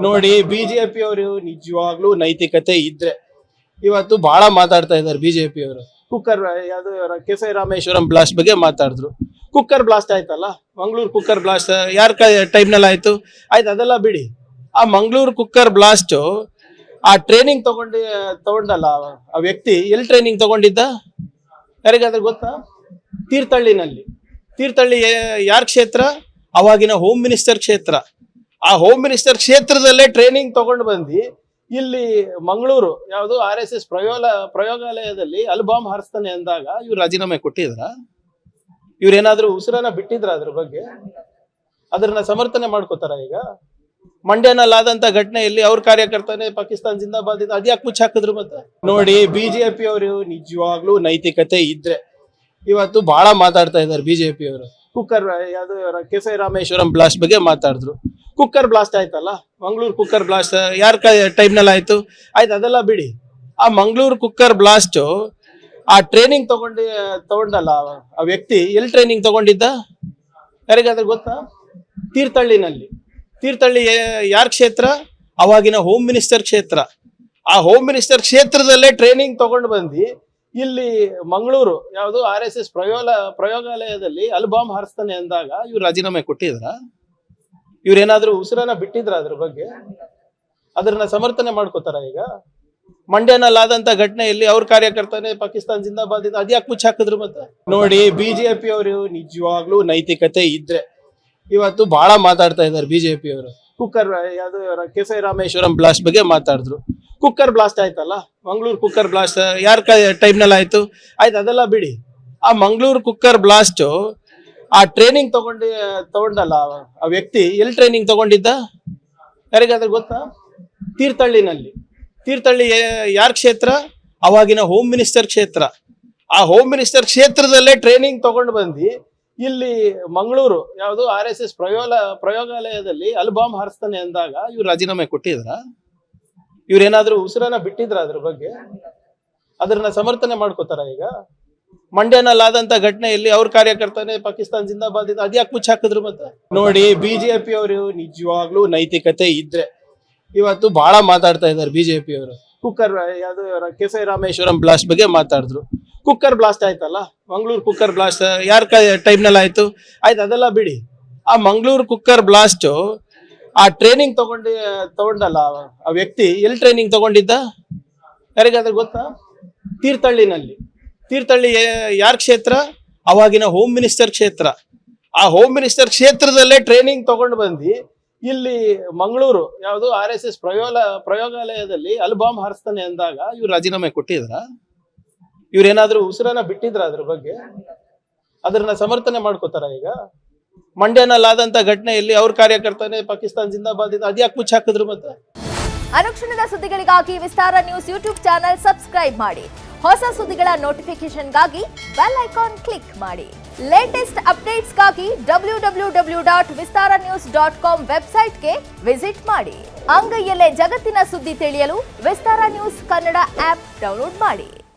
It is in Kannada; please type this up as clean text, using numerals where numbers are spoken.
ನೋಡಿ ಬಿಜೆಪಿ ಅವರು ನಿಜವಾಗ್ಲೂ ನೈತಿಕತೆ ಇದ್ರೆ ಇವತ್ತು ಬಹಳ ಮಾತಾಡ್ತಾ ಇದ್ದಾರೆ ಬಿಜೆಪಿ ಅವರು. ಕುಕ್ಕರ್ ಯಾವ್ದು ಕೆಫೆ ರಾಮೇಶ್ವರಂ ಬ್ಲಾಸ್ಟ್ ಬಗ್ಗೆ ಮಾತಾಡಿದ್ರು. ಕುಕ್ಕರ್ ಬ್ಲಾಸ್ಟ್ ಆಯ್ತಲ್ಲ, ಮಂಗಳೂರು ಕುಕ್ಕರ್ ಬ್ಲಾಸ್ಟ್ ಯಾರ ಟೈಮ್ನಲ್ಲಿ ಆಯ್ತು? ಆಯ್ತು, ಅದೆಲ್ಲ ಬಿಡಿ. ಆ ಮಂಗಳೂರು ಕುಕ್ಕರ್ ಬ್ಲಾಸ್ಟ್ ಆ ಟ್ರೈನಿಂಗ್ ತಗೊಂಡಲ್ಲ ಆ ವ್ಯಕ್ತಿ, ಎಲ್ಲಿ ಟ್ರೈನಿಂಗ್ ತಗೊಂಡಿದ್ದ ಯಾರಿಗಾದ್ರೂ ಗೊತ್ತಾ? ತೀರ್ಥಹಳ್ಳಿ ಯಾರ ಕ್ಷೇತ್ರ? ಅವಾಗಿನ ಹೋಮ್ ಮಿನಿಸ್ಟರ್ ಕ್ಷೇತ್ರ. ಆ ಹೋಮ್ ಮಿನಿಸ್ಟರ್ ಕ್ಷೇತ್ರದಲ್ಲೇ ಟ್ರೈನಿಂಗ್ ತಗೊಂಡು ಬಂದು ಇಲ್ಲಿ ಮಂಗಳೂರು ಯಾವುದು RSS ಪ್ರಯೋಗಾಲಯದಲ್ಲಿ ಅಲ್ಲಿ ಬಾಂಬ್ ಹಾರಿಸ್ತಾನೆ ಅಂದಾಗ ಇವ್ರು ರಾಜೀನಾಮೆ ಕೊಟ್ಟಿದ್ರ? ಇವ್ರೇನಾದ್ರೂ ಉಸಿರನ್ನ ಬಿಟ್ಟಿದ್ರ? ಅದ್ರ ಬಗ್ಗೆ ಅದನ್ನ ಸಮರ್ಥನೆ ಮಾಡ್ಕೋತಾರ? ಈಗ ಮಂಡ್ಯನಲ್ಲಿ ಆದಂತ ಘಟನೆಯಲ್ಲಿ ಅವ್ರ ಕಾರ್ಯಕರ್ತನೆ ಪಾಕಿಸ್ತಾನ ಜಿಂದಾಬಾದ್ ಇದು ಅದ್ಯಾಕೆ ಮುಚ್ಚ ಹಾಕಿದ್ರು? ಮತ್ತೆ ನೋಡಿ, ಬಿಜೆಪಿ ಅವರು ನಿಜವಾಗ್ಲೂ ನೈತಿಕತೆ ಇದ್ರೆ ಇವತ್ತು ಬಹಳ ಮಾತಾಡ್ತಾ ಇದ್ದಾರೆ ಬಿಜೆಪಿ ಅವರು. ಕುಕ್ಕರ್ ಯಾವ್ದು ಕೆಫೆ ರಾಮೇಶ್ವರಂ ಬ್ಲಾಸ್ಟ್ ಬಗ್ಗೆ ಮಾತಾಡಿದ್ರು. ಕುಕ್ಕರ್ ಬ್ಲಾಸ್ಟ್ ಆಯ್ತಲ್ಲ, ಮಂಗಳೂರು ಕುಕ್ಕರ್ ಬ್ಲಾಸ್ಟ್ ಯಾರ ಟೈಮ್ನಲ್ಲಿ ಆಯ್ತು? ಆಯ್ತು, ಅದೆಲ್ಲ ಬಿಡಿ. ಆ ಮಂಗಳೂರು ಕುಕ್ಕರ್ ಬ್ಲಾಸ್ಟ್ ಆ ಟ್ರೈನಿಂಗ್ ತಗೊಂಡಲ್ಲ ಆ ವ್ಯಕ್ತಿ, ಎಲ್ಲಿ ಟ್ರೈನಿಂಗ್ ತಗೊಂಡಿದ್ದ ಯಾರಿಗಾದ್ರೂ ಗೊತ್ತಾ? ತೀರ್ಥಹಳ್ಳಿ ಯಾರ ಕ್ಷೇತ್ರ? ಅವಾಗಿನ ಹೋಮ್ ಮಿನಿಸ್ಟರ್ ಕ್ಷೇತ್ರ. ಆ ಹೋಮ್ ಮಿನಿಸ್ಟರ್ ಕ್ಷೇತ್ರದಲ್ಲೇ ಟ್ರೈನಿಂಗ್ ತಗೊಂಡು ಬಂದು ಇಲ್ಲಿ ಮಂಗಳೂರು ಯಾವುದು RSS ಪ್ರಯೋಗಾಲಯದಲ್ಲಿ ಅಲ್ಲಿ ಬಾಂಬ್ ಹಾರಿಸ್ತಾನೆ ಅಂದಾಗ ಇವ್ರು ರಾಜೀನಾಮೆ ಕೊಟ್ಟಿದ್ರ? ಇವ್ರೇನಾದ್ರೂ ಉಸಿರನ್ನ ಬಿಟ್ಟಿದ್ರ? ಅದ್ರ ಬಗ್ಗೆ ಅದನ್ನ ಸಮರ್ಥನೆ ಮಾಡ್ಕೋತಾರ? ಈಗ ಮಂಡ್ಯನಲ್ಲಿ ಆದಂತ ಘಟನೆಯಲ್ಲಿ ಅವ್ರ ಕಾರ್ಯಕರ್ತನೆ ಪಾಕಿಸ್ತಾನ ಜಿಂದಾಬಾದ್ ಇದು ಅದ್ಯಾಕೆ ಮುಚ್ಚ ಹಾಕಿದ್ರು? ಮತ್ತೆ ನೋಡಿ, ಬಿಜೆಪಿ ಅವರು ನಿಜವಾಗ್ಲೂ ನೈತಿಕತೆ ಇದ್ರೆ ಇವತ್ತು ಬಹಳ ಮಾತಾಡ್ತಾ ಇದ್ದಾರೆ ಬಿಜೆಪಿ ಅವರು. ಕುಕ್ಕರ್ ಯಾವ್ದು ಕೆಫೆ ರಾಮೇಶ್ವರಂ ಬ್ಲಾಸ್ಟ್ ಬಗ್ಗೆ ಮಾತಾಡಿದ್ರು. ಕುಕ್ಕರ್ ಬ್ಲಾಸ್ಟ್ ಆಯ್ತಲ್ಲ, ಮಂಗಳೂರು ಕುಕ್ಕರ್ ಬ್ಲಾಸ್ಟ್ ಯಾರ ಟೈಮ್ನಲ್ಲಿ ಆಯ್ತು? ಆಯ್ತು, ಅದೆಲ್ಲ ಬಿಡಿ. ಆ ಮಂಗಳೂರು ಕುಕ್ಕರ್ ಬ್ಲಾಸ್ಟ್ ಆ ಟ್ರೈನಿಂಗ್ ತಗೊಂಡಲ್ಲ ಆ ವ್ಯಕ್ತಿ, ಎಲ್ಲಿ ಟ್ರೈನಿಂಗ್ ತಗೊಂಡಿದ್ದ ಯಾರಿಗಾದ್ರೂ ಗೊತ್ತಾ? ತೀರ್ಥಹಳ್ಳಿ ಯಾರ ಕ್ಷೇತ್ರ? ಅವಾಗಿನ ಹೋಮ್ ಮಿನಿಸ್ಟರ್ ಕ್ಷೇತ್ರ. ಆ ಹೋಮ್ ಮಿನಿಸ್ಟರ್ ಕ್ಷೇತ್ರದಲ್ಲೇ ಟ್ರೈನಿಂಗ್ ತಗೊಂಡು ಬಂದು ಇಲ್ಲಿ ಮಂಗಳೂರು ಯಾವುದು RSS ಪ್ರಯೋಗಾಲಯದಲ್ಲಿ ಅಲ್ಲಿ ಬಾಂಬ್ ಹಾರಿಸ್ತಾನೆ ಅಂದಾಗ ಇವ್ರು ರಾಜೀನಾಮೆ ಕೊಟ್ಟಿದ್ರ? ಇವ್ರೇನಾದ್ರೂ ಉಸಿರನ್ನ ಬಿಟ್ಟಿದ್ರ? ಅದ್ರ ಬಗ್ಗೆ ಅದನ್ನ ಸಮರ್ಥನೆ ಮಾಡ್ಕೋತಾರ? ಈಗ ಮಂಡ್ಯನಲ್ಲಿ ಆದಂತ ಘಟನೆಯಲ್ಲಿ ಅವ್ರ ಕಾರ್ಯಕರ್ತನೆ ಪಾಕಿಸ್ತಾನ ಜಿಂದಾಬಾದ್ ಇದು ಅದ್ಯಾಕೆ ಮುಚ್ಚ ಹಾಕಿದ್ರು? ಮತ್ತೆ ನೋಡಿ, ಬಿಜೆಪಿ ಅವರು ನಿಜವಾಗ್ಲೂ ನೈತಿಕತೆ ಇದ್ರೆ ಇವತ್ತು ಬಹಳ ಮಾತಾಡ್ತಾ ಇದ್ದಾರೆ ಬಿಜೆಪಿ ಅವರು. ಕುಕ್ಕರ್ ಯಾವ್ದು ಕೆಫೆ ರಾಮೇಶ್ವರಂ ಬ್ಲಾಸ್ಟ್ ಬಗ್ಗೆ ಮಾತಾಡಿದ್ರು. ಕುಕ್ಕರ್ ಬ್ಲಾಸ್ಟ್ ಆಯ್ತಲ್ಲ, ಮಂಗಳೂರು ಕುಕ್ಕರ್ ಬ್ಲಾಸ್ಟ್ ಯಾರ ಟೈಮ್ನಲ್ಲಿ ಆಯ್ತು? ಆಯ್ತು, ಅದೆಲ್ಲ ಬಿಡಿ. ಆ ಮಂಗಳೂರು ಕುಕ್ಕರ್ ಬ್ಲಾಸ್ಟ್ ಆ ಟ್ರೈನಿಂಗ್ ತಗೊಂಡಲ್ಲ ಆ ವ್ಯಕ್ತಿ, ಎಲ್ಲಿ ಟ್ರೈನಿಂಗ್ ತಗೊಂಡಿದ್ದ ಯಾರಿಗಾದ್ರೂ ಗೊತ್ತಾ? ತೀರ್ಥಹಳ್ಳಿ ಯಾರ ಕ್ಷೇತ್ರ? ಅವಾಗಿನ ಹೋಮ್ ಮಿನಿಸ್ಟರ್ ಕ್ಷೇತ್ರ. ಆ ಹೋಮ್ ಮಿನಿಸ್ಟರ್ ಕ್ಷೇತ್ರದಲ್ಲೇ ಟ್ರೈನಿಂಗ್ ತಗೊಂಡು ಬಂದು ಇಲ್ಲಿ ಮಂಗಳೂರು ಯಾವುದು RSS ಪ್ರಯೋಗಾಲಯದಲ್ಲಿ ಅಲ್ಲಿ ಬಾಂಬ್ ಹಾರಿಸ್ತಾನೆ ಅಂದಾಗ ಇವ್ರು ರಾಜೀನಾಮೆ ಕೊಟ್ಟಿದ್ರ? ಇವ್ರೇನಾದ್ರೂ ಉಸಿರನ್ನ ಬಿಟ್ಟಿದ್ರ? ಅದ್ರ ಬಗ್ಗೆ ಅದನ್ನ ಸಮರ್ಥನೆ ಮಾಡ್ಕೋತಾರ? ಈಗ ಮಂಡ್ಯನಲ್ಲಿ ಆದಂತ ಘಟನೆಯಲ್ಲಿ ಅವ್ರ ಕಾರ್ಯಕರ್ತನೆ ಪಾಕಿಸ್ತಾನ ಜಿಂದಾಬಾದ್ ಇದು ಅದ್ಯಾಕೆ ಮುಚ್ಚ ಹಾಕಿದ್ರು? ಮತ್ತೆ ಅನುಕ್ಷಣದ ಸುದ್ದಿಗಳಿಗಾಗಿ ವಿಸ್ತಾರ ನ್ಯೂಸ್ ಯೂಟ್ಯೂಬ್ ಚಾನೆಲ್ ಸಬ್ಸ್ಕ್ರೈಬ್ ಮಾಡಿ. ಹೊಸ ಸುದ್ದಿಗಳ ನೋಟಿಫಿಕೇಶನ್ಗಾಗಿ ಬೆಲ್ ಐಕಾನ್ ಕ್ಲಿಕ್ ಮಾಡಿ. ಲೇಟೆಸ್ಟ್ ಅಪ್ಡೇಟ್ಸ್ಗಾಗಿ www.vistaranews.com ವೆಬ್ಸೈಟ್ಗೆ ವಿಸಿಟ್ ಮಾಡಿ. ಅಂಗೈಯಲ್ಲೇ ಜಗತ್ತಿನ ಸುದ್ದಿ ತಿಳಿಯಲು ವಿಸ್ತಾರ ನ್ಯೂಸ್ ಕನ್ನಡ ಆಪ್ ಡೌನ್ಲೋಡ್ ಮಾಡಿ.